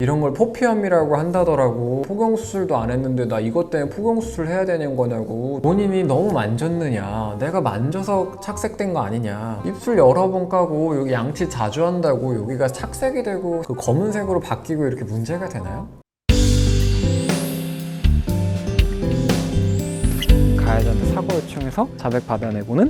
이런 걸 포피암이라고 한다더라고. 포경수술도 안 했는데 나 이것 때문에 포경수술 해야 되는 거냐고. 본인이 너무 만졌느냐, 내가 만져서 착색된 거 아니냐, 입술 여러 번 까고 여기 양치 자주 한다고 여기가 착색이 되고 그 검은색으로 바뀌고 이렇게 문제가 되나요? 가해자는 사고 요청해서 자백 받아내고는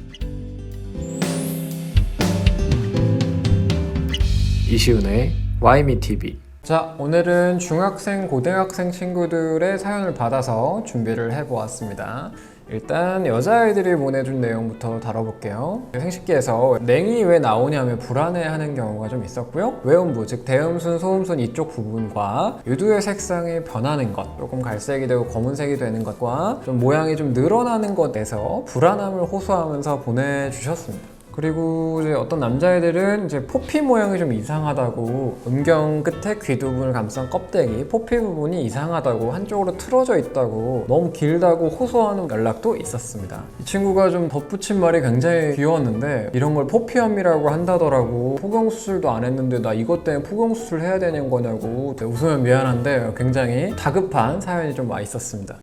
이시은의 와이미TV. 자, 오늘은 중학생, 고등학생 친구들의 사연을 받아서 준비를 해보았습니다. 일단 여자아이들이 보내준 내용부터 다뤄볼게요. 생식기에서 냉이 왜 나오냐며 불안해하는 경우가 좀 있었고요. 외음부, 즉 대음순, 소음순 이쪽 부분과 유두의 색상이 변하는 것, 조금 갈색이 되고 검은색이 되는 것과 좀 모양이 좀 늘어나는 것에서 불안함을 호소하면서 보내주셨습니다. 그리고 이제 어떤 남자애들은 이제 포피 모양이 좀 이상하다고, 음경 끝에 귀 부분을 감싼 껍데기, 포피 부분이 이상하다고, 한쪽으로 틀어져 있다고, 너무 길다고 호소하는 연락도 있었습니다. 이 친구가 좀 덧붙인 말이 굉장히 귀여웠는데, 이런 걸 포피암이라고 한다더라고. 포경수술도 안 했는데 나 이것 때문에 포경수술 해야 되는 거냐고. 웃으면 미안한데 굉장히 다급한 사연이 좀 와 있었습니다.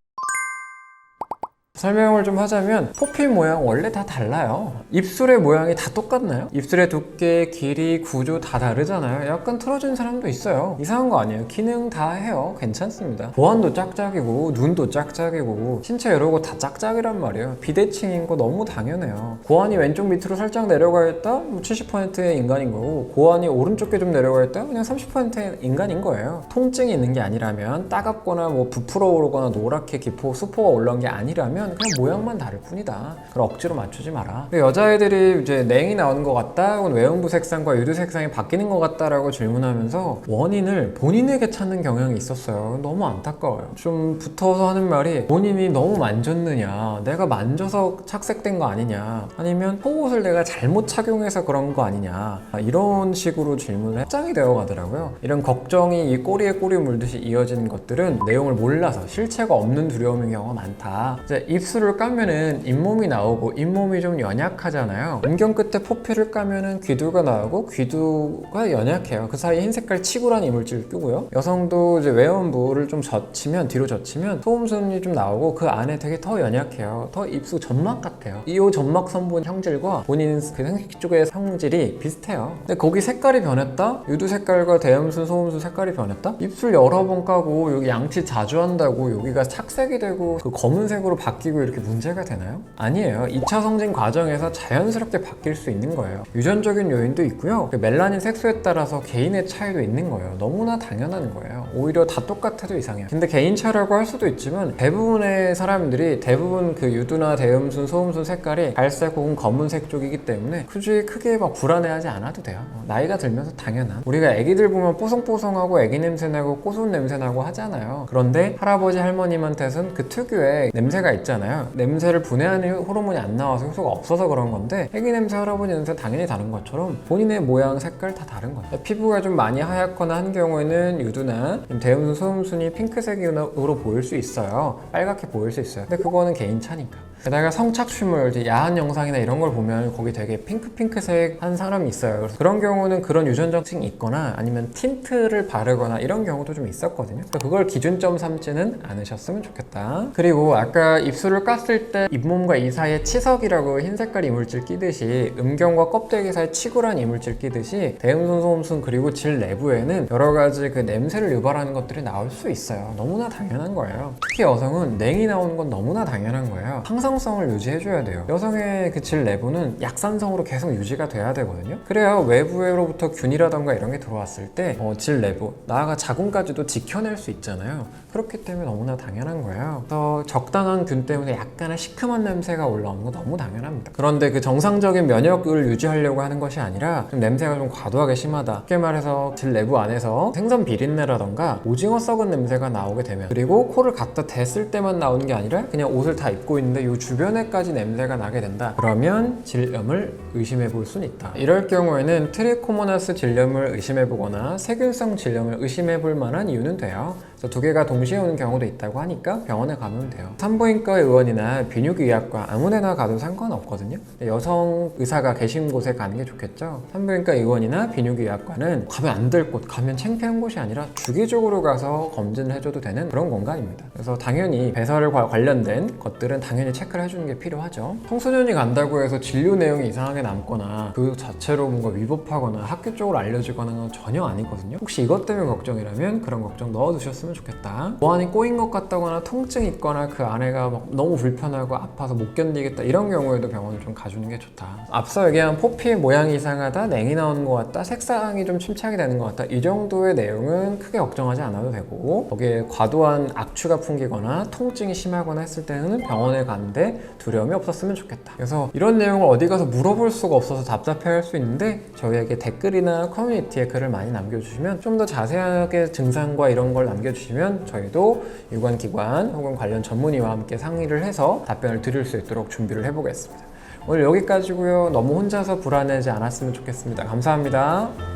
설명을 좀 하자면, 포피 모양 원래 다 달라요. 입술의 모양이 다 똑같나요? 입술의 두께, 길이, 구조 다 다르잖아요. 약간 틀어진 사람도 있어요. 이상한 거 아니에요. 기능 다 해요. 괜찮습니다. 보안도 짝짝이고 눈도 짝짝이고 신체 여러 거 다 짝짝이란 말이에요. 비대칭인 거 너무 당연해요. 고환이 왼쪽 밑으로 살짝 내려가 있다? 70%의 인간인 거고, 고환이 오른쪽에 좀 내려가 있다? 그냥 30%의 인간인 거예요. 통증이 있는 게 아니라면, 따갑거나 뭐 부풀어 오르거나 노랗게 기포, 수포가 올라온 게 아니라면 그냥 모양만 다를 뿐이다. 그럼 억지로 맞추지 마라. 여자애들이 이제 냉이 나오는 것 같다, 혹은 외음부 색상과 유두 색상이 바뀌는 것 같다라고 질문하면서 원인을 본인에게 찾는 경향이 있었어요. 너무 안타까워요. 좀 붙어서 하는 말이, 본인이 너무 만졌느냐, 내가 만져서 착색된 거 아니냐, 아니면 속옷을 내가 잘못 착용해서 그런 거 아니냐, 이런 식으로 질문을 확장이 되어 가더라고요. 이런 걱정이 이 꼬리에 꼬리 물듯이 이어지는 것들은 내용을 몰라서 실체가 없는 두려움인 경우가 많다. 이제 입술을 까면은 잇몸이 나오고, 잇몸이 좀 연약하잖아요. 음경 끝에 포피를 까면은 귀두가 나오고, 귀두가 연약해요. 그 사이에 흰색깔 치구란 이물질을 끼고요. 여성도 이제 외음부를 좀 젖히면, 뒤로 젖히면 소음순이 좀 나오고, 그 안에 되게 더 연약해요. 더 입술 점막 같아요. 이 점막 선본 형질과 본인 그 생식 쪽의 형질이 비슷해요. 근데 거기 색깔이 변했다? 유두 색깔과 대음순, 소음순 색깔이 변했다? 입술 여러 번 까고 여기 양치 자주 한다고 여기가 착색이 되고 그 검은색으로 바뀌고 이렇게 문제가 되나요? 아니에요. 2차 성징 과정에서 자연스럽게 바뀔 수 있는 거예요. 유전적인 요인도 있고요. 그 멜라닌 색소에 따라서 개인의 차이도 있는 거예요. 너무나 당연한 거예요. 오히려 다 똑같아도 이상해요. 근데 개인차라고 할 수도 있지만, 대부분의 사람들이 대부분 그 유두나 대음순, 소음순 색깔이 갈색 혹은 검은색 쪽이기 때문에 굳이 크게 막 불안해하지 않아도 돼요. 나이가 들면서 당연한. 우리가 애기들 보면 뽀송뽀송하고 애기 냄새나고 고소한 냄새나고 하잖아요. 그런데 할아버지 할머님한테는 그 특유의 냄새가 있잖아요. 냄새를 분해하는 호르몬이 안 나와서 효소가 없어서 그런 건데, 애기 냄새, 할아버지 냄새 당연히 다른 것처럼 본인의 모양, 색깔 다 다른 거예요. 피부가 좀 많이 하얗거나 한 경우에는 유두나 대음순, 소음순이 핑크색으로 보일 수 있어요. 빨갛게 보일 수 있어요. 근데 그거는 개인차니까. 게다가 성착취물, 야한 영상이나 이런 걸 보면 거기 되게 핑크색 한 사람이 있어요. 그래서 그런 경우는 그런 유전적 특징이 있거나, 아니면 틴트를 바르거나 이런 경우도 좀 있었거든요. 그래서 그걸 기준점 삼지는 않으셨으면 좋겠다. 그리고 아까 입술을 깠을 때 잇몸과 이 사이에 치석이라고 흰색깔 이물질 끼듯이, 음경과 껍데기 사이에 치구란 이물질 끼듯이 대음순, 소음순 그리고 질 내부에는 여러 가지 그 냄새를 유발하는 것들이 나올 수 있어요. 너무나 당연한 거예요. 특히 여성은 냉이 나오는 건 너무나 당연한 거예요. 항상성을 유지해줘야 돼요. 여성의 그 질 내부는 약산성으로 계속 유지가 돼야 되거든요. 그래야 외부로부터 균이라던가 이런 게 들어왔을 때 질 내부, 나아가 자궁까지도 지켜낼 수 있잖아요. 그렇기 때문에 너무나 당연한 거예요. 그래서 적당한 균 때문에 약간의 시큼한 냄새가 올라오는 거 너무 당연합니다. 그런데 그 정상적인 면역을 유지하려고 하는 것이 아니라 좀 냄새가 좀 과도하게 심하다, 쉽게 말해서 질 내부 안에서 생선 비린내라던가 오징어 썩은 냄새가 나오게 되면, 그리고 코를 갖다 댔을 때만 나오는 게 아니라 그냥 옷을 다 입고 있는데 이 주변에까지 냄새가 나게 된다, 그러면 질염을 의심해 볼 수는 있다. 이럴 경우에는 트리코모나스 질염을 의심해 보거나 세균성 질염을 의심해 볼 만한 이유는 돼요. 그래서 그래서 두 개가 동시에 오는 경우도 있다고 하니까 병원에 가면 돼요. 산부인과 의원이나 비뇨기의학과 아무데나 가도 상관없거든요. 여성 의사가 계신 곳에 가는 게 좋겠죠. 산부인과 의원이나 비뇨기의학과는 가면 안 될 곳, 가면 창피한 곳이 아니라 주기적으로 가서 검진을 해줘도 되는 그런 공간입니다. 그래서 당연히 배설 관련된 것들은 당연히 체크를 해주는 게 필요하죠. 청소년이 간다고 해서 진료 내용이 이상하게 남거나 그 자체로 뭔가 위법하거나 학교 쪽으로 알려지거나 전혀 아니거든요. 혹시 이것 때문에 걱정이라면 그런 걱정 넣어두셨으면 좋겠다. 보안이 꼬인 것 같다거나 통증이 있거나 그 아내가 막 너무 불편하고 아파서 못 견디겠다 이런 경우에도 병원을 좀 가주는 게 좋다. 앞서 얘기한 포피의 모양이 이상하다, 냉이 나오는 것 같다, 색상이 좀 침착이 되는 것 같다, 이 정도의 내용은 크게 걱정하지 않아도 되고, 거기에 과도한 악취가 풍기거나 통증이 심하거나 했을 때는 병원에 가는데 두려움이 없었으면 좋겠다. 그래서 이런 내용을 어디 가서 물어볼 수가 없어서 답답해할 수 있는데 저희에게 댓글이나 커뮤니티에 글을 많이 남겨주시면 좀 더 자세하게 증상과 이런 걸 남겨주시면 저희도 유관기관 혹은 관련 전문의와 함께 상의를 해서 답변을 드릴 수 있도록 준비를 해보겠습니다. 오늘 여기까지고요. 너무 혼자서 불안해하지 않았으면 좋겠습니다. 감사합니다.